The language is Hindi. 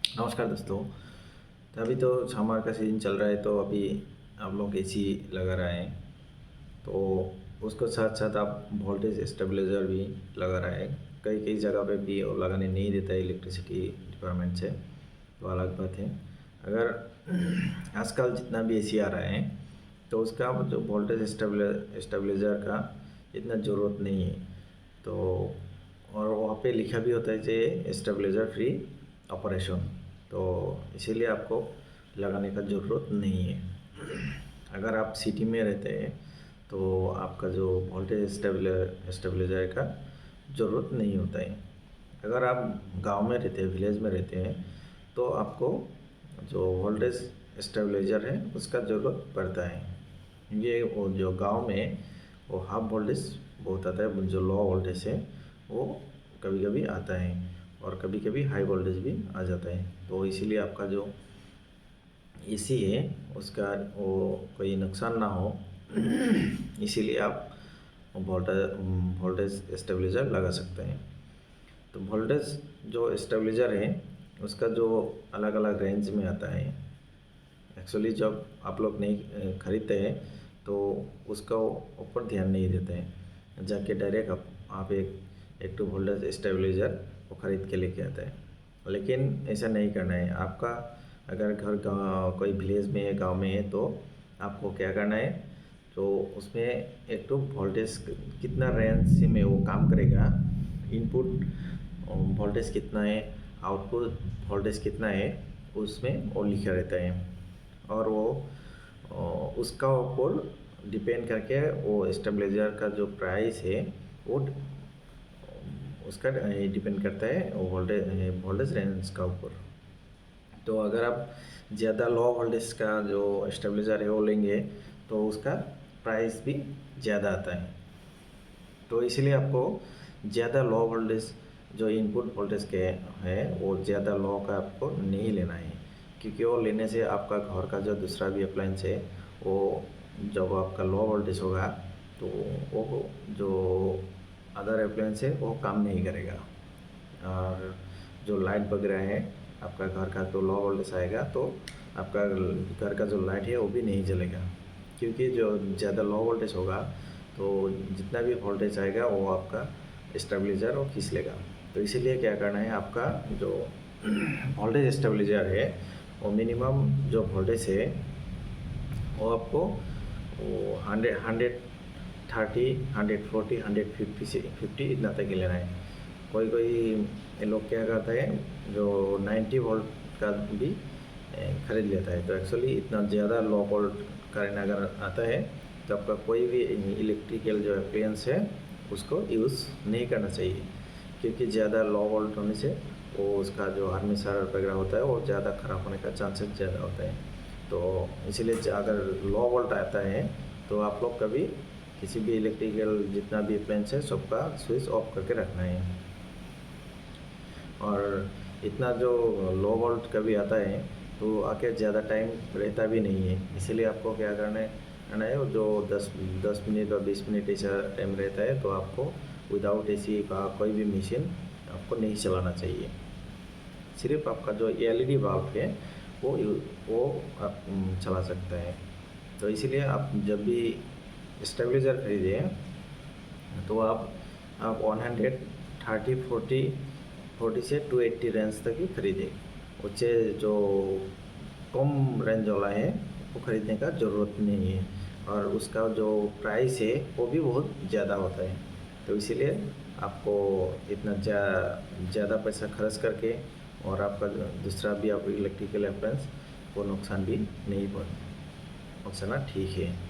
नमस्कार दोस्तों। तो अभी तो समर का सीज़न चल रहा है, तो अभी आप लोग एसी लगा रहे हैं, तो उसके साथ साथ आप वोल्टेज स्टेबलाइज़र भी लगा रहे हैं। कई कई जगह पे भी वो लगाने नहीं देता है इलेक्ट्रिसिटी डिपार्टमेंट से, तो अलग बात है। अगर आजकल जितना भी एसी आ रहा है, तो उसका जो वोल्टेज स्टेबलाइज़र का इतना ज़रूरत नहीं है। तो और वहाँ पे लिखा भी होता है कि स्टेबलाइज़र फ्री ऑपरेशन, तो इसीलिए आपको लगाने का ज़रूरत नहीं है। अगर आप सिटी में रहते हैं तो आपका जो वोल्टेज स्टेबलाइज़र का ज़रूरत नहीं होता है। अगर आप गांव में रहते हैं, विलेज में रहते हैं, तो आपको जो वोल्टेज स्टेबलाइज़र है उसका ज़रूरत पड़ता है। ये वो जो गांव में वो हाफ वोल्टेज बहुत आता है, जो लो वोल्टेज है वो कभी कभी आता है, और कभी कभी हाई वोल्टेज भी आ जाता है। तो इसीलिए आपका जो एसी है उसका वो कोई नुकसान ना हो, इसीलिए आप वोल्टेज स्टेबलाइज़र लगा सकते हैं। तो वोल्टेज जो स्टेबलाइज़र है उसका जो अलग अलग रेंज में आता है। एक्चुअली जब आप लोग नहीं खरीदते हैं तो उसका ऊपर ध्यान नहीं देते हैं, जाके डायरेक्ट आप एक टू वोल्टेज स्टेबलाइज़र वो ख़रीद के लेके आते हैं। लेकिन ऐसा नहीं करना है। आपका अगर घर कोई विलेज में है, गांव में है, तो आपको क्या करना है, तो उसमें एक तो वोल्टेज कितना रेंज में वो काम करेगा, इनपुट वोल्टेज कितना है, आउटपुट वोल्टेज कितना है, उसमें वो लिखा रहता है। और वो उसका ऊपर डिपेंड करके वो स्टेबलाइज़र का जो प्राइस है वो उसका डिपेंड करता है वोल्टेज रेंज का ऊपर। तो अगर आप ज़्यादा लो वोल्टेज का जो स्टेबलाइज़र है वो लेंगे तो उसका प्राइस भी ज़्यादा आता है। तो इसलिए आपको ज़्यादा लो वोल्टेज जो इनपुट वोल्टेज के है वो ज़्यादा लो का आपको नहीं लेना है, क्योंकि वो लेने से आपका घर का जो दूसरा भी अप्लायंस है वो जब आपका लो वोल्टेज होगा तो वो जो अदर अप्लायंस है वो काम नहीं करेगा। और जो लाइट वगैरह है, आपका घर का तो लो वोल्टेज आएगा तो आपका घर का जो लाइट है वो भी नहीं जलेगा, क्योंकि जो ज़्यादा लो वोल्टेज होगा तो जितना भी वोल्टेज आएगा वो आपका स्टेबलाइज़र वो खींच लेगा। तो इसीलिए क्या करना है, आपका जो वोल्टेज स्टेबलाइज़र है वो मिनिमम जो वोल्टेज है वो आपको वो 130, 140, 150 से 50 इतना तक ही लेना है। कोई कोई लोग क्या करता है, जो 90 वोल्ट का भी खरीद लेता है। तो एक्चुअली इतना ज़्यादा लो वोल्ट करंट अगर आता है तो आपका कोई भी इलेक्ट्रिकल जो अप्लायंस है उसको यूज़ नहीं करना चाहिए, क्योंकि ज़्यादा लो वोल्ट होने से वो उसका जो आर्मेचर वगैरह होता है वो ज़्यादा ख़राब होने का चांसेस ज़्यादा होता है। तो इसीलिए अगर लो वोल्ट आता है तो आप लोग कभी किसी भी इलेक्ट्रिकल जितना भी अप्लायंस है सबका स्विच ऑफ करके रखना है। और इतना जो लो वोल्ट कभी आता है तो आके ज़्यादा टाइम रहता भी नहीं है, इसीलिए आपको क्या करना है, जो 10 मिनट और 20 मिनट ऐसा टाइम रहता है तो आपको विदाउट एसी का कोई भी मशीन आपको नहीं चलाना चाहिए। सिर्फ आपका जो एलईडी बल्ब है वो आप चला सकते हैं। तो इसीलिए आप जब भी स्टेबलाइज़र खरीदें तो आप 130, 40 से 280 रेंज तक ही खरीदें। उससे जो कम रेंज वाला है वो ख़रीदने का ज़रूरत नहीं है, और उसका जो प्राइस है वो भी बहुत ज़्यादा होता है। तो इसीलिए आपको इतना ज़्यादा पैसा खर्च करके और आपका दूसरा भी आप इलेक्ट्रिकल अप्लायंस को नुकसान भी नहीं पहुँचाना ठीक है।